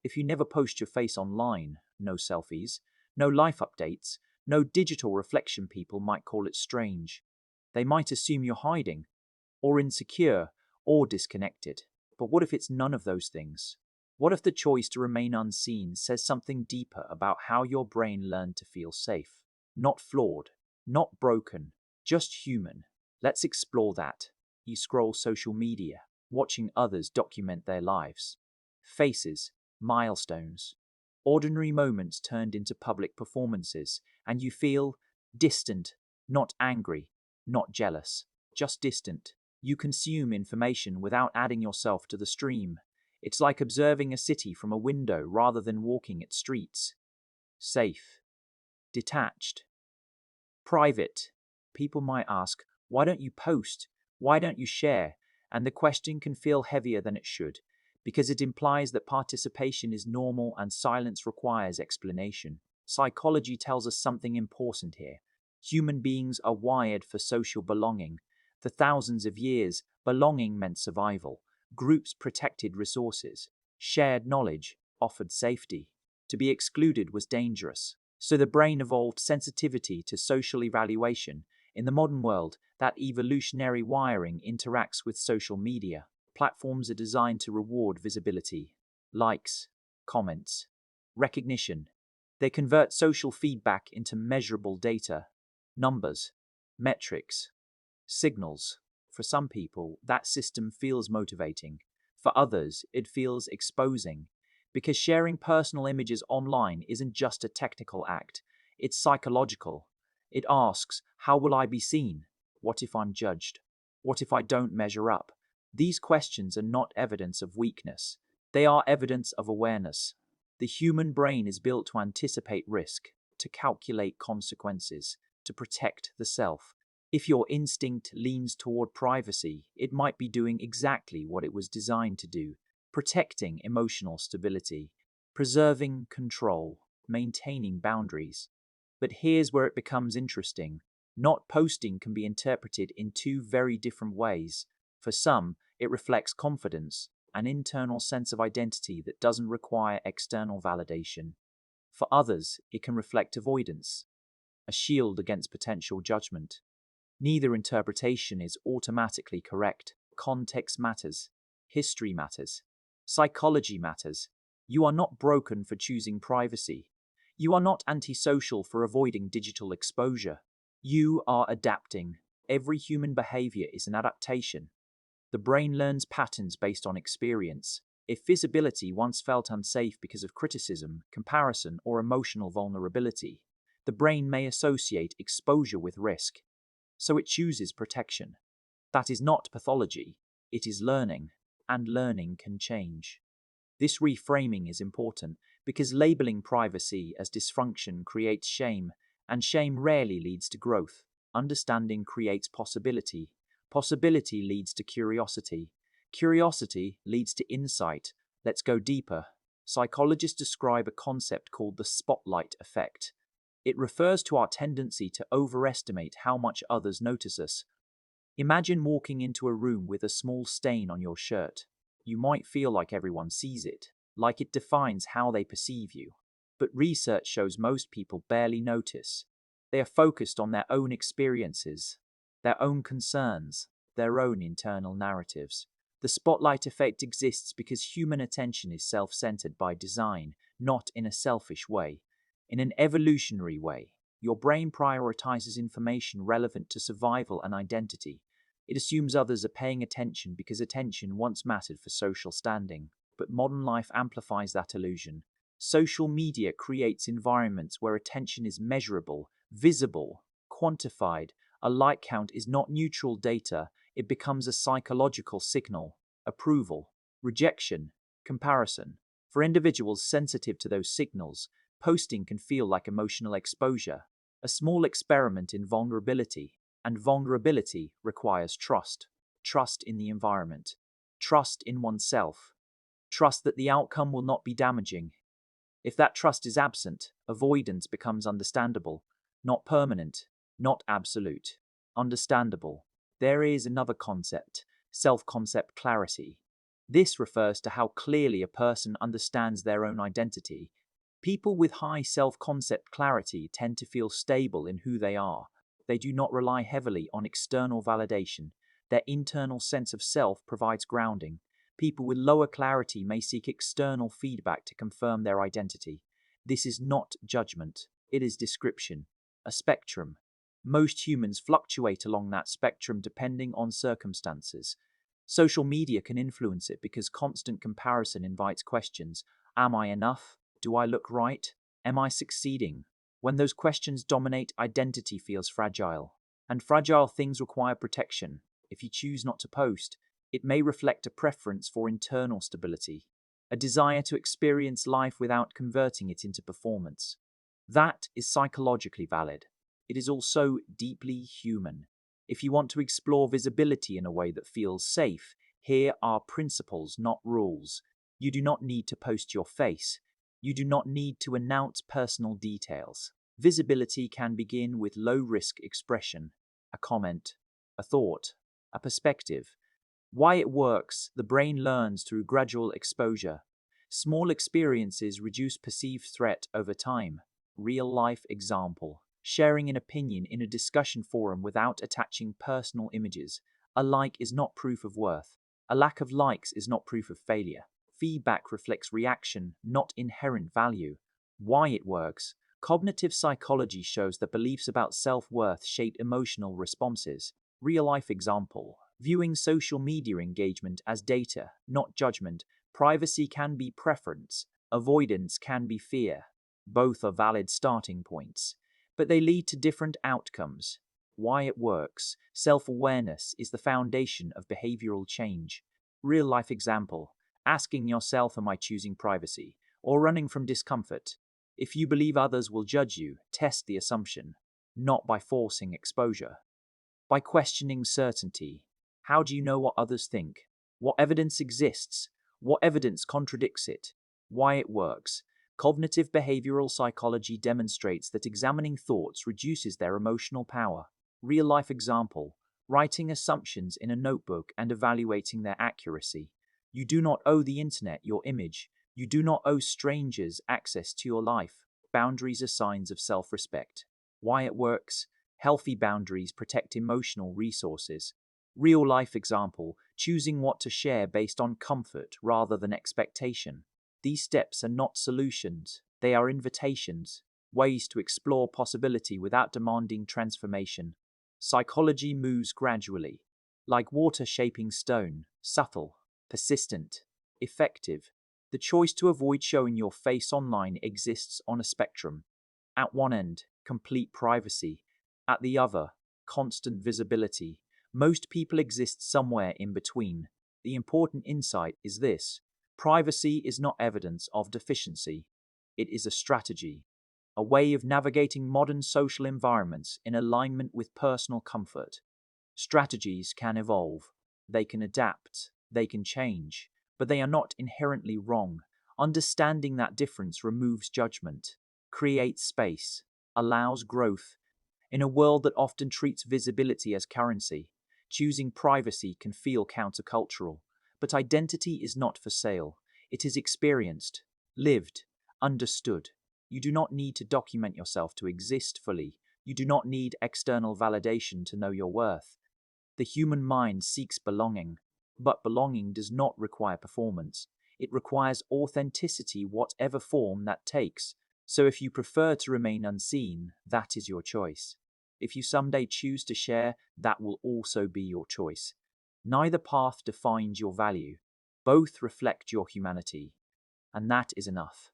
if you never post your face online, no selfies, no life updates, no digital reflection, people might call it strange. They might assume you're hiding, or insecure, or disconnected. But what if it's none of those things? What if the choice to remain unseen says something deeper about how your brain learned to feel safe? Not flawed, not broken, just human. Let's explore that. You scroll social media, watching others document their lives. Faces, milestones, ordinary moments turned into public performances, and you feel distant, not angry, not jealous, just distant. You consume information without adding yourself to the stream. It's like observing a city from a window rather than walking its streets. Safe, detached, private. People might ask, why don't you post? Why don't you share? And the question can feel heavier than it should, because it implies that participation is normal and silence requires explanation. Psychology tells us something important here. Human beings are wired for social belonging. For thousands of years, belonging meant survival. Groups protected resources. Shared knowledge offered safety. To be excluded was dangerous. So the brain evolved sensitivity to social evaluation. In the modern world, that evolutionary wiring interacts with social media. Platforms are designed to reward visibility, likes, comments, recognition. They convert social feedback into measurable data, numbers, metrics, signals. For some people, that system feels motivating. For others, it feels exposing. Because sharing personal images online isn't just a technical act, it's psychological. It asks, how will I be seen? What if I'm judged? What if I don't measure up? These questions are not evidence of weakness. They are evidence of awareness. The human brain is built to anticipate risk, to calculate consequences, to protect the self. If your instinct leans toward privacy, it might be doing exactly what it was designed to do, protecting emotional stability, preserving control, maintaining boundaries. But here's where it becomes interesting. Not posting can be interpreted in two very different ways. For some, it reflects confidence, an internal sense of identity that doesn't require external validation. For others, it can reflect avoidance, a shield against potential judgment. Neither interpretation is automatically correct. Context matters. History matters. Psychology matters. You are not broken for choosing privacy. You are not antisocial for avoiding digital exposure. You are adapting. Every human behavior is an adaptation. The brain learns patterns based on experience. If visibility once felt unsafe because of criticism, comparison, or emotional vulnerability, the brain may associate exposure with risk. So it chooses protection. That is not pathology. It is learning, and learning can change. This reframing is important because labeling privacy as dysfunction creates shame, and shame rarely leads to growth. Understanding creates possibility. Possibility leads to curiosity. Curiosity leads to insight. Let's go deeper. Psychologists describe a concept called the spotlight effect. It refers to our tendency to overestimate how much others notice us. Imagine walking into a room with a small stain on your shirt. You might feel like everyone sees it, like it defines how they perceive you. But research shows most people barely notice. They are focused on their own experiences, their own concerns, their own internal narratives. The spotlight effect exists because human attention is self-centered by design, not in a selfish way. In an evolutionary way, your brain prioritizes information relevant to survival and identity. It assumes others are paying attention because attention once mattered for social standing. But modern life amplifies that illusion. Social media creates environments where attention is measurable, visible, quantified. A like count is not neutral data, it becomes a psychological signal. Approval, rejection, comparison. For individuals sensitive to those signals, posting can feel like emotional exposure, a small experiment in vulnerability, and vulnerability requires trust. Trust in the environment, trust in oneself, trust that the outcome will not be damaging. If that trust is absent, avoidance becomes understandable, not permanent, not absolute. Understandable. There is another concept, self-concept clarity. This refers to how clearly a person understands their own identity. People with high self-concept clarity tend to feel stable in who they are. They do not rely heavily on external validation. Their internal sense of self provides grounding. People with lower clarity may seek external feedback to confirm their identity. This is not judgment, it is description, a spectrum. Most humans fluctuate along that spectrum depending on circumstances. Social media can influence it because constant comparison invites questions. Am I enough? Do I look right? Am I succeeding? When those questions dominate, identity feels fragile. And fragile things require protection. If you choose not to post, it may reflect a preference for internal stability, a desire to experience life without converting it into performance. That is psychologically valid. It is also deeply human. If you want to explore visibility in a way that feels safe, here are principles, not rules. You do not need to post your face. You do not need to announce personal details. Visibility can begin with low-risk expression, a comment, a thought, a perspective. Why it works, the brain learns through gradual exposure. Small experiences reduce perceived threat over time. Real-life example. Sharing an opinion in a discussion forum without attaching personal images. A like is not proof of worth. A lack of likes is not proof of failure. Feedback reflects reaction, not inherent value. Why it works. Cognitive psychology shows that beliefs about self-worth shape emotional responses. Real-life example. Viewing social media engagement as data, not judgment. Privacy can be preference. Avoidance can be fear. Both are valid starting points, but they lead to different outcomes. Why it works. Self-awareness is the foundation of behavioral change. Real-life example. Asking yourself, am I choosing privacy or running from discomfort? If you believe others will judge you, test the assumption, not by forcing exposure. By questioning certainty. How do you know what others think? What evidence exists? What evidence contradicts it? Why it works. Cognitive behavioral psychology demonstrates that examining thoughts reduces their emotional power. Real-life example. Writing assumptions in a notebook and evaluating their accuracy. You do not owe the internet your image. You do not owe strangers access to your life. Boundaries are signs of self-respect. Why it works. Healthy boundaries protect emotional resources. Real-life example. Choosing what to share based on comfort rather than expectation. These steps are not solutions, they are invitations, ways to explore possibility without demanding transformation. Psychology moves gradually, like water shaping stone, subtle, persistent, effective. The choice to avoid showing your face online exists on a spectrum. At one end, complete privacy. At the other, constant visibility. Most people exist somewhere in between. The important insight is this. Privacy is not evidence of deficiency. It is a strategy, a way of navigating modern social environments in alignment with personal comfort. Strategies can evolve, they can adapt, they can change, but they are not inherently wrong. Understanding that difference removes judgment, creates space, allows growth. In a world that often treats visibility as currency, choosing privacy can feel countercultural. But identity is not for sale. It is experienced, lived, understood. You do not need to document yourself to exist fully. You do not need external validation to know your worth. The human mind seeks belonging, but belonging does not require performance. It requires authenticity, whatever form that takes. So if you prefer to remain unseen, that is your choice. If you someday choose to share, that will also be your choice. Neither path defines your value. Both reflect your humanity, and that is enough.